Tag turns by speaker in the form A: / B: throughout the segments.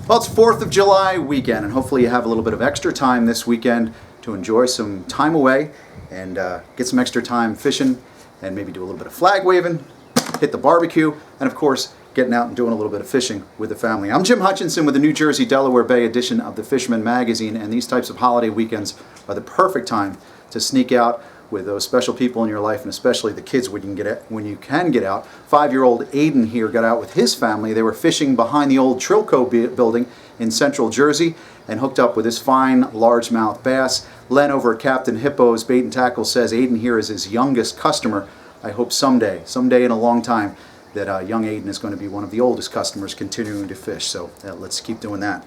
A: Well, it's 4th of July weekend, and hopefully you have a little bit of extra time this weekend to enjoy some time away and get some extra time fishing and maybe do a little bit of flag waving, hit the barbecue, and of course, getting out and doing a little bit of fishing with the family. I'm Jim Hutchinson with the New Jersey Delaware Bay edition of the Fisherman magazine, and these types of holiday weekends are the perfect time to sneak out with those special people in your life, and especially the kids when you can get out. 5-year-old Aidan here got out with his family. They were fishing behind the old Trilco building in central Jersey and hooked up with this fine largemouth bass. Len over at Captain Hippo's Bait and Tackle says Aidan here is his youngest customer. I hope someday in a long time, that young Aidan is going to be one of the oldest customers continuing to fish. So let's keep doing that.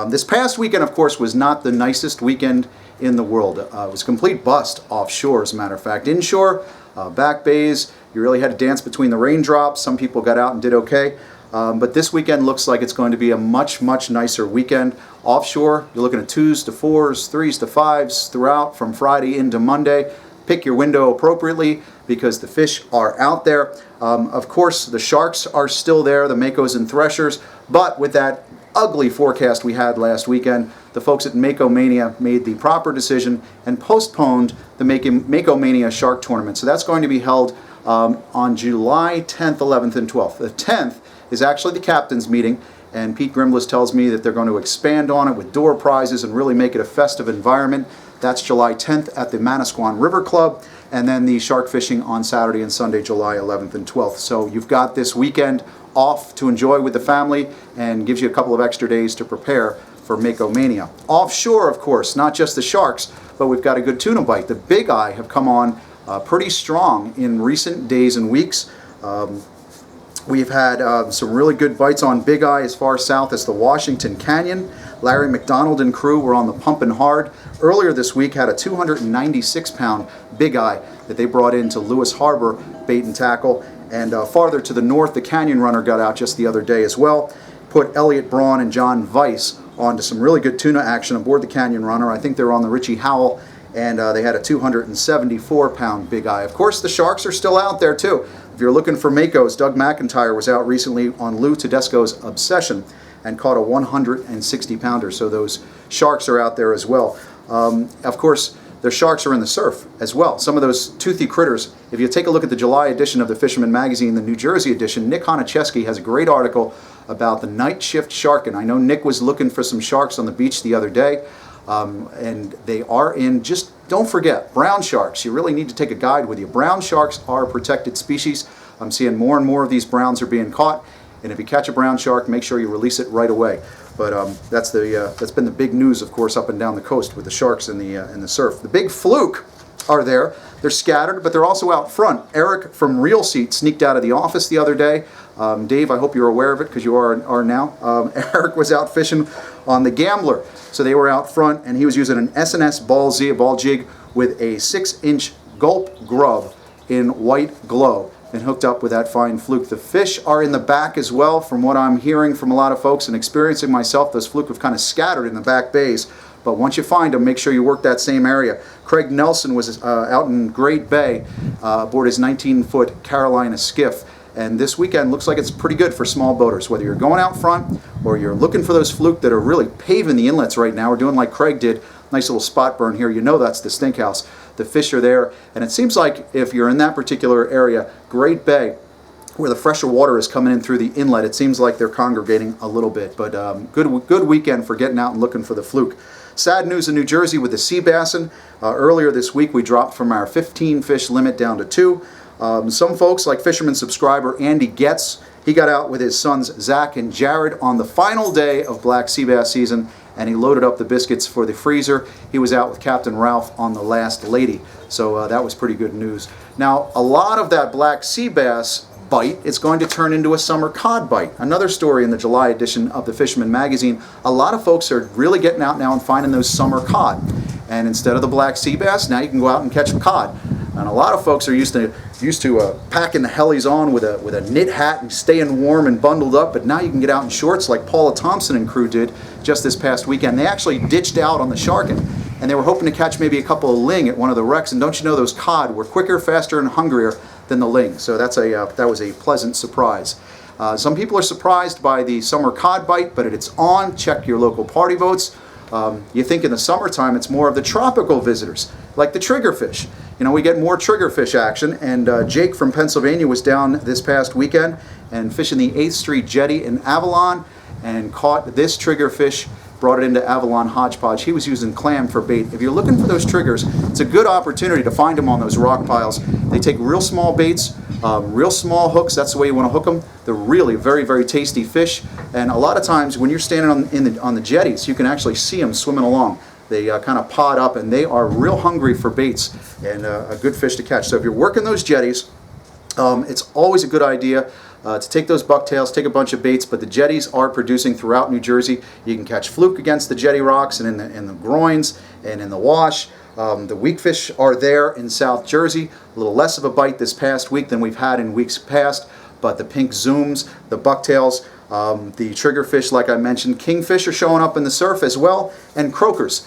A: This past weekend, of course, was not the nicest weekend in the world. It was a complete bust offshore, as a matter of fact. Inshore, back bays, you really had to dance between the raindrops. Some people got out and did okay. But this weekend looks like it's going to be a much nicer weekend. Offshore, you're looking at 2s to 4s, 3s to 5s throughout from Friday into Monday. Pick your window appropriately because the fish are out there. Of course, the sharks are still there, the makos and threshers, but with that ugly forecast we had last weekend, the folks at Mako Mania made the proper decision and postponed the Mako Mania Shark Tournament. So that's going to be held on July 10th, 11th, and 12th. The 10th is actually the captain's meeting, and Pete Grimbliss tells me that they're going to expand on it with door prizes and really make it a festive environment. That's July 10th at the Manasquan River Club, and then the shark fishing on Saturday and Sunday, July 11th and 12th. So you've got this weekend off to enjoy with the family and gives you a couple of extra days to prepare for Mako Mania. Offshore, of course, not just the sharks, but we've got a good tuna bite. The bigeye have come on pretty strong in recent days and weeks. We've had some really good bites on bigeye as far south as the Washington Canyon. Larry McDonald and crew were on the Pumpin' Hard. Earlier this week had a 296-pound bigeye that they brought into Lewis Harbor Bait and Tackle. And farther to the north, the Canyon Runner got out just the other day as well. Put Elliot Braun and John Weiss onto some really good tuna action aboard the Canyon Runner. I think they were on the Richie Howell, and they had a 274-pound bigeye. Of course, the sharks are still out there too. If you're looking for makos, Doug McIntyre was out recently on Lou Tedesco's Obsession and caught a 160-pounder. So those sharks are out there as well. Of course, the sharks are in the surf as well. Some of those toothy critters, if you take a look at the July edition of the Fisherman magazine, the New Jersey edition, Nick Honicheski has a great article about the night shift shark. And I know Nick was looking for some sharks on the beach the other day. And they are in, just don't forget, brown sharks. You really need to take a guide with you. Brown sharks are a protected species. I'm seeing more and more of these browns are being caught. And if you catch a brown shark, make sure you release it right away. But that's been the big news, of course, up and down the coast with the sharks in the surf. The big fluke are there. They're scattered, but they're also out front. Eric from Real Seat sneaked out of the office the other day. Dave, I hope you're aware of it because you are now. Eric was out fishing on the Gambler. So they were out front, and he was using an S&S ball jig with a 6-inch gulp grub in white glow and hooked up with that fine fluke. The fish are in the back as well, from what I'm hearing from a lot of folks and experiencing myself. Those fluke have kind of scattered in the back bays, but once you find them, make sure you work that same area. Craig Nelson was out in Great Bay aboard his 19-foot Carolina skiff. And this weekend looks like it's pretty good for small boaters. Whether you're going out front or you're looking for those fluke that are really paving the inlets right now, or doing like Craig did, nice little spot burn here, you know that's the stink house. The fish are there, and it seems like if you're in that particular area, Great Bay, where the fresher water is coming in through the inlet, it seems like they're congregating a little bit. But good weekend for getting out and looking for the fluke. Sad news in New Jersey with the sea bassin. Earlier this week we dropped from our 15 fish limit down to 2. Some folks, like Fisherman subscriber Andy Getz, he got out with his sons Zach and Jared on the final day of black sea bass season, and he loaded up the biscuits for the freezer. He was out with Captain Ralph on the Last Lady, so that was pretty good news. Now, a lot of that black sea bass bite is going to turn into a summer cod bite. Another story in the July edition of the Fisherman magazine. A lot of folks are really getting out now and finding those summer cod. And instead of the black sea bass, now you can go out and catch some cod. And a lot of folks are used to packing the hellies on with a knit hat and staying warm and bundled up, but now you can get out in shorts like Paula Thompson and crew did just this past weekend. They actually ditched out on the sharking, and they were hoping to catch maybe a couple of ling at one of the wrecks, and don't you know those cod were quicker, faster, and hungrier than the ling. So that was a pleasant surprise. Some people are surprised by the summer cod bite, but it's on. Check your local party boats. You think in the summertime it's more of the tropical visitors, like the triggerfish. You know, we get more triggerfish action, and Jake from Pennsylvania was down this past weekend and fishing the 8th Street jetty in Avalon and caught this triggerfish, brought it into Avalon Hodgepodge. He was using clam for bait. If you're looking for those triggers, it's a good opportunity to find them on those rock piles. They take real small baits, real small hooks. That's the way you want to hook them. They're really very, very tasty fish. And a lot of times when you're standing on the jetties, you can actually see them swimming along. They kind of pod up, and they are real hungry for baits and a good fish to catch. So if you're working those jetties, it's always a good idea to take those bucktails, take a bunch of baits, but the jetties are producing throughout New Jersey. You can catch fluke against the jetty rocks and in the groins and in the wash. The weak fish are there in South Jersey. A little less of a bite this past week than we've had in weeks past, but the pink zooms, the bucktails, the triggerfish, like I mentioned, kingfish are showing up in the surf as well, and croakers.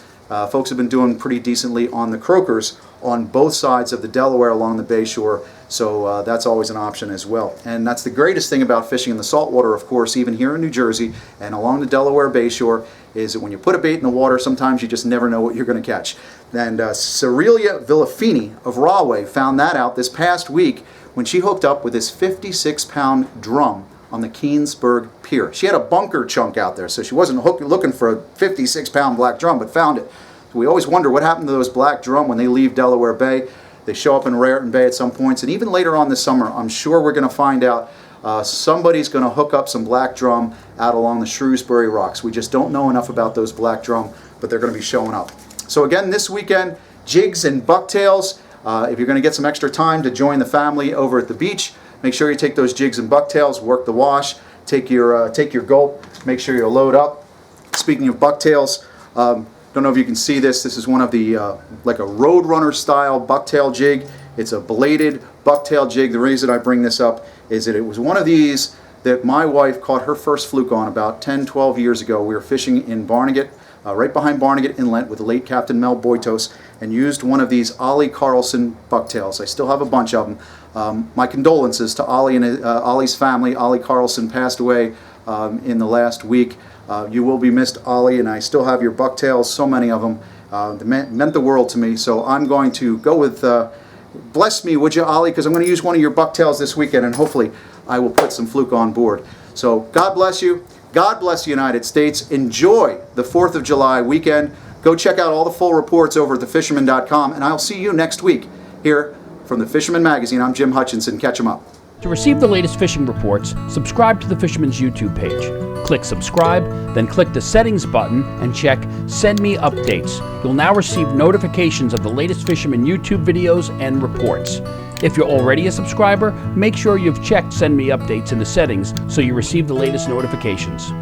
A: Folks have been doing pretty decently on the croakers on both sides of the Delaware along the bay shore, so that's always an option as well. And that's the greatest thing about fishing in the saltwater, of course, even here in New Jersey and along the Delaware Bay shore, is that when you put a bait in the water, sometimes you just never know what you're going to catch. And Cerelia Villafini of Rahway found that out this past week when she hooked up with this 56-pound drum on the Keensburg Pier. She had a bunker chunk out there, so she wasn't looking for a 56-pound black drum, but found it. So we always wonder what happened to those black drum when they leave Delaware Bay. They show up in Raritan Bay at some points, and even later on this summer, I'm sure we're going to find out somebody's going to hook up some black drum out along the Shrewsbury rocks. We just don't know enough about those black drum, but they're going to be showing up. So again, this weekend, jigs and bucktails. If you're going to get some extra time to join the family over at the beach, make sure you take those jigs and bucktails, work the wash, take your gulp, make sure you load up. Speaking of bucktails, don't know if you can see this. This is one of the, like a Roadrunner style bucktail jig. It's a bladed bucktail jig. The reason I bring this up is that it was one of these that my wife caught her first fluke on about 10, 12 years ago. We were fishing in Barnegat, right behind Barnegat Inlet with the late Captain Mel Boitos, and used one of these Ollie Carlson bucktails. I still have a bunch of them. My condolences to Ollie and Ollie's family. Ollie Carlson passed away in the last week. You will be missed, Ollie, and I still have your bucktails, so many of them. They meant the world to me, so I'm going to go with, bless me, would you, Ollie, because I'm going to use one of your bucktails this weekend, and hopefully I will put some fluke on board. So God bless you. God bless the United States. Enjoy the 4th of July weekend. Go check out all the full reports over at thefisherman.com, and I'll see you next week here from the Fisherman Magazine. I'm Jim Hutchinson. Catch 'em up.
B: To receive the latest fishing reports, subscribe to the Fisherman's YouTube page. Click subscribe, then click the settings button and check Send Me Updates. You'll now receive notifications of the latest Fisherman YouTube videos and reports. If you're already a subscriber, make sure you've checked Send Me Updates in the settings so you receive the latest notifications.